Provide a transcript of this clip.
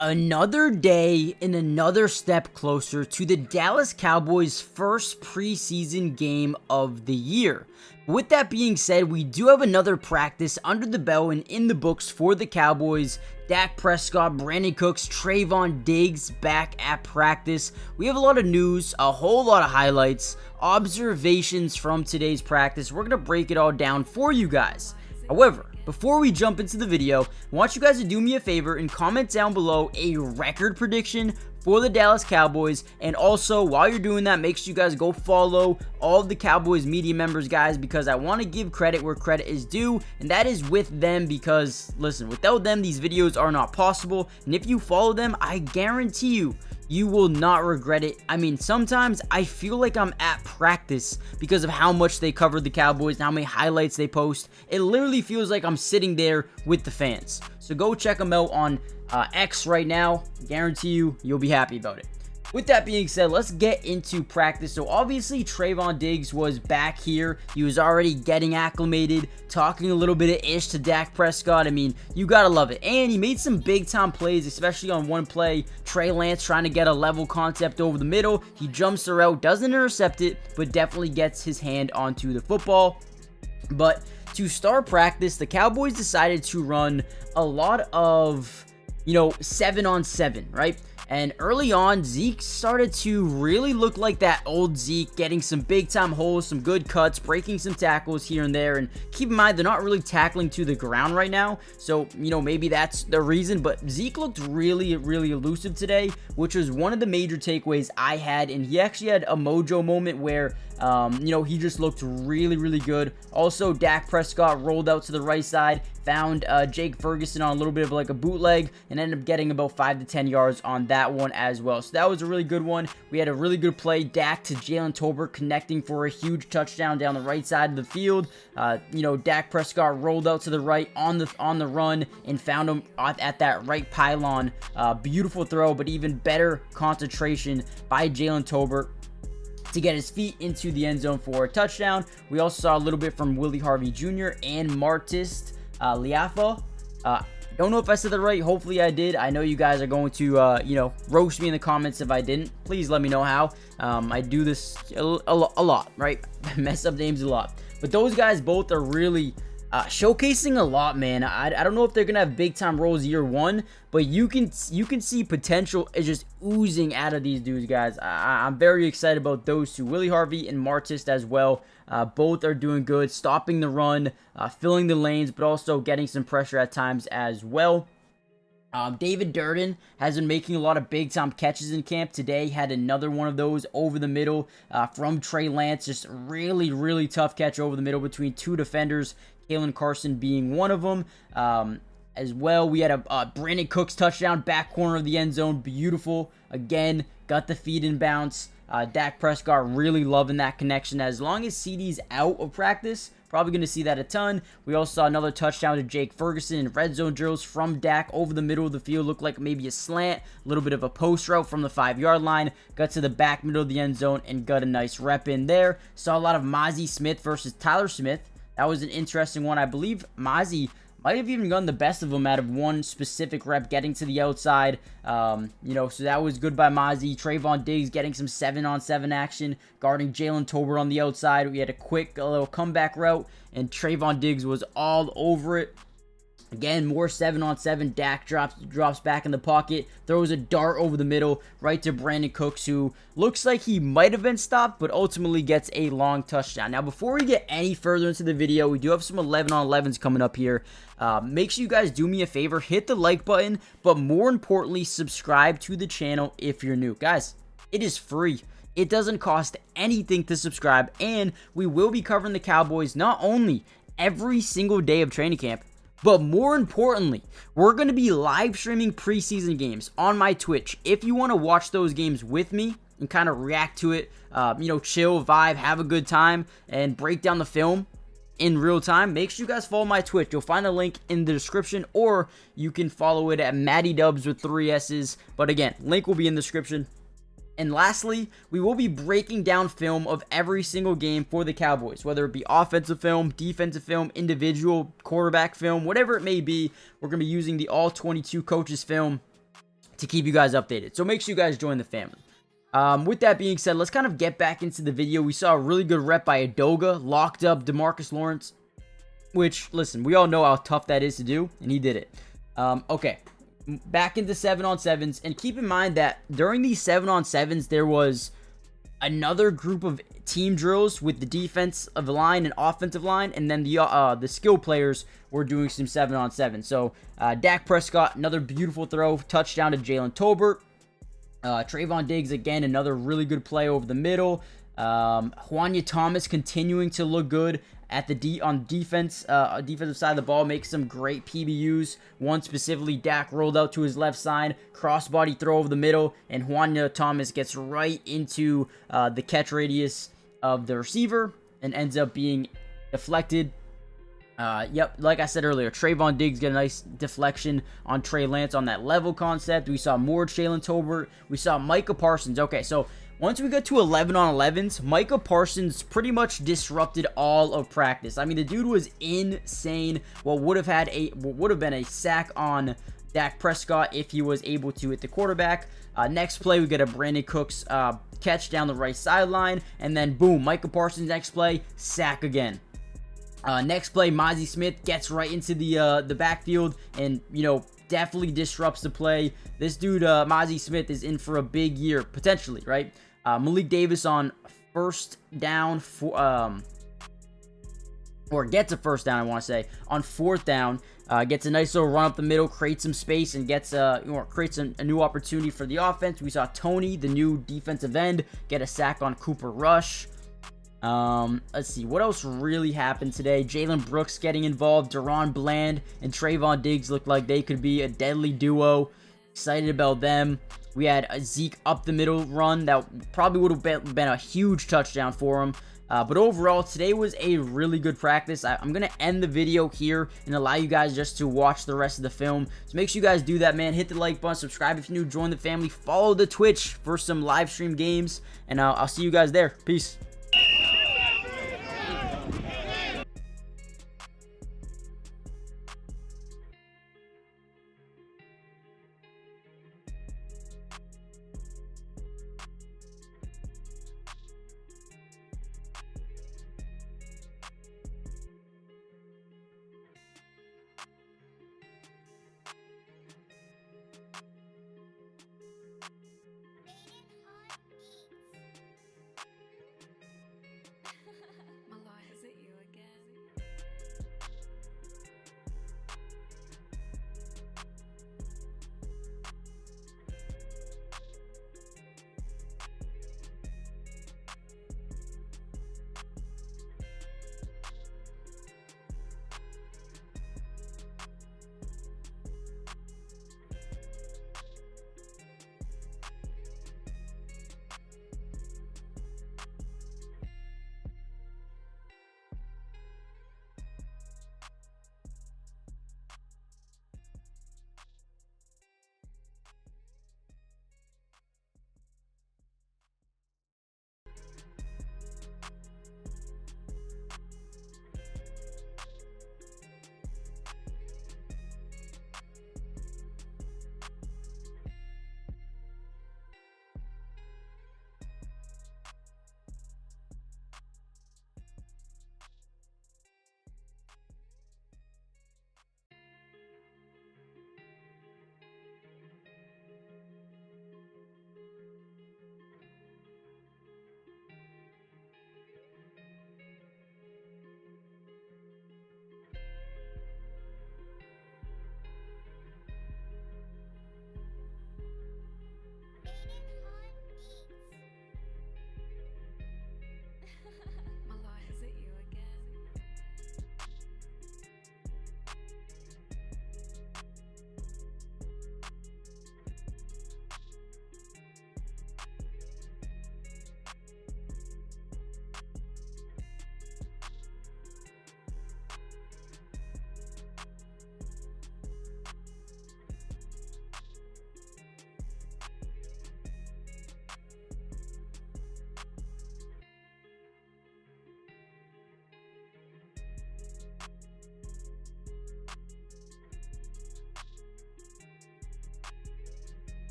Another day and another step closer to the Dallas Cowboys' first preseason game of the year. With that being said, we do have another practice under the belt and in the books for the Cowboys. Dak Prescott, Brandon Cooks, Trayvon Diggs back at practice. We have a lot of news, a whole lot of highlights, observations from today's practice. We're going to break it all down for you guys. However, before we jump into the video, I want you guys to do me a favor and comment down below a record prediction for the Dallas Cowboys. And also, while you're doing that, make sure you guys go follow all of the Cowboys media members, guys, because I want to give credit where credit is due, and that is with them because, listen, without them, these videos are not possible. And if you follow them, I guarantee you will not regret it. I mean, sometimes I feel like I'm at practice because of how much they cover the Cowboys and how many highlights they post. It literally feels like I'm sitting there with the fans. So go check them out on X right now. Guarantee you'll be happy about it. With that being said, let's get into practice. So obviously Trayvon Diggs was back here. He was already getting acclimated, talking a little bit of ish to Dak Prescott. I mean, you gotta love it. And he made some big time plays, especially on one play. Trey Lance trying to get a level concept over the middle. He jumps the route, doesn't intercept it, but definitely gets his hand onto the football. But to start practice, the Cowboys decided to run a lot of, 7-on-7, right? And early on, Zeke started to really look like that old Zeke, getting some big-time holes, some good cuts, breaking some tackles here and there. And keep in mind, they're not really tackling to the ground right now, so, maybe that's the reason. But Zeke looked really, really elusive today, which was one of the major takeaways I had. And he actually had a mojo moment where, he just looked really, really good. Also, Dak Prescott rolled out to the right side, found Jake Ferguson on a little bit of like a bootleg, and ended up getting about 5 to 10 yards on that one as well. So that was a really good one. We had a really good play. Dak to Jalen Tolbert connecting for a huge touchdown down the right side of the field. Dak Prescott rolled out to the right on the run and found him at that right pylon. Beautiful throw, but even better concentration by Jalen Tolbert to get his feet into the end zone for a touchdown. We also saw a little bit from Willie Harvey Jr. and Martis Liafa. Don't know if I said that right. Hopefully I did. I know you guys are going to, roast me in the comments if I didn't. Please let me know how. I do this a lot, right? I mess up names a lot. But those guys both are really showcasing a lot, man. I don't know if they're gonna have big time roles year one, but you can see potential is just oozing out of these dudes, guys. I'm very excited about those two, Willie Harvey and Martist as well. Both are doing good, stopping the run, filling the lanes, but also getting some pressure at times as well. David Durden has been making a lot of big-time catches in camp. Today had another one of those over the middle from Trey Lance. Just really, really tough catch over the middle between two defenders, Kalen Carson being one of them. As well, we had a Brandon Cooks touchdown, back corner of the end zone. Beautiful. Again, got the feet in bounce. Dak Prescott really loving that connection. As long as CD's out of practice, probably going to see that a ton. We also saw another touchdown to Jake Ferguson in red zone drills from Dak over the middle of the field. Looked like maybe a slant, a little bit of a post route from the 5-yard line. Got to the back middle of the end zone and got a nice rep in there. Saw a lot of Mozzie Smith versus Tyler Smith. That was an interesting one. I believe Mozzie might have even gotten the best of him out of one specific rep, getting to the outside. So that was good by Mozzie. Trayvon Diggs getting some 7-on-7 action, guarding Jalen Tolbert on the outside. We had a little comeback route, and Trayvon Diggs was all over it. Again, more 7-on-7. Dak drops back in the pocket, throws a dart over the middle right to Brandon Cooks, who looks like he might have been stopped, but ultimately gets a long touchdown. Now, before we get any further into the video, we do have some 11-on-11s coming up here. Make sure you guys do me a favor, hit the like button, but more importantly, subscribe to the channel if you're new. Guys, it is free. It doesn't cost anything to subscribe, and we will be covering the Cowboys not only every single day of training camp, but more importantly, we're going to be live streaming preseason games on my Twitch. If you want to watch those games with me and kind of react to it, chill, vibe, have a good time, and break down the film in real time, make sure you guys follow my Twitch. You'll find a link in the description, or you can follow it at Matty Dubs with 3 S's. But again, link will be in the description. And lastly, we will be breaking down film of every single game for the Cowboys, whether it be offensive film, defensive film, individual quarterback film, whatever it may be. We're going to be using the all 22 coaches film to keep you guys updated. So make sure you guys join the family. With that being said, let's kind of get back into the video. We saw a really good rep by Adoga, locked up DeMarcus Lawrence, which, listen, we all know how tough that is to do, and he did it. Okay, back into 7-on-7s, and keep in mind that during these 7-on-7s, there was another group of team drills with the defensive line and offensive line, and then the skill players were doing some 7-on-7. So, Dak Prescott, another beautiful throw, touchdown to Jalen Tolbert. Trayvon Diggs, again, another really good play over the middle. Juanya Thomas continuing to look good at the defensive side of the ball, makes some great PBUs. One specifically, Dak rolled out to his left side, crossbody throw over the middle, and Juanya Thomas gets right into the catch radius of the receiver and ends up being deflected. Yep, like I said earlier, Trayvon Diggs get a nice deflection on Trey Lance on that level concept. We saw more Jalen Tolbert. We saw Micah Parsons. Okay, so once we got to 11-on-11s, Micah Parsons pretty much disrupted all of practice. I mean, the dude was insane. What would have been a sack on Dak Prescott if he was able to hit the quarterback. Next play, we get a Brandon Cooks catch down the right sideline, and then boom, Micah Parsons next play, sack again. Next play, Mozzie Smith gets right into the backfield and, definitely disrupts the play. This dude, Mozzie Smith, is in for a big year, potentially, right? Malik Davis on first down, or gets a first down, I want to say, on fourth down. Gets a nice little run up the middle, creates some space, and gets creates a new opportunity for the offense. We saw Tony, the new defensive end, get a sack on Cooper Rush. Let's see, what else really happened today? Jalen Brooks getting involved. Deron Bland and Trayvon Diggs looked like they could be a deadly duo. Excited about them. We had a Zeke up the middle run that probably would have been a huge touchdown for him. But overall, today was a really good practice. I'm going to end the video here and allow you guys just to watch the rest of the film. So make sure you guys do that, man. Hit the like button, subscribe if you're new, join the family, follow the Twitch for some live stream games, and I'll see you guys there. Peace.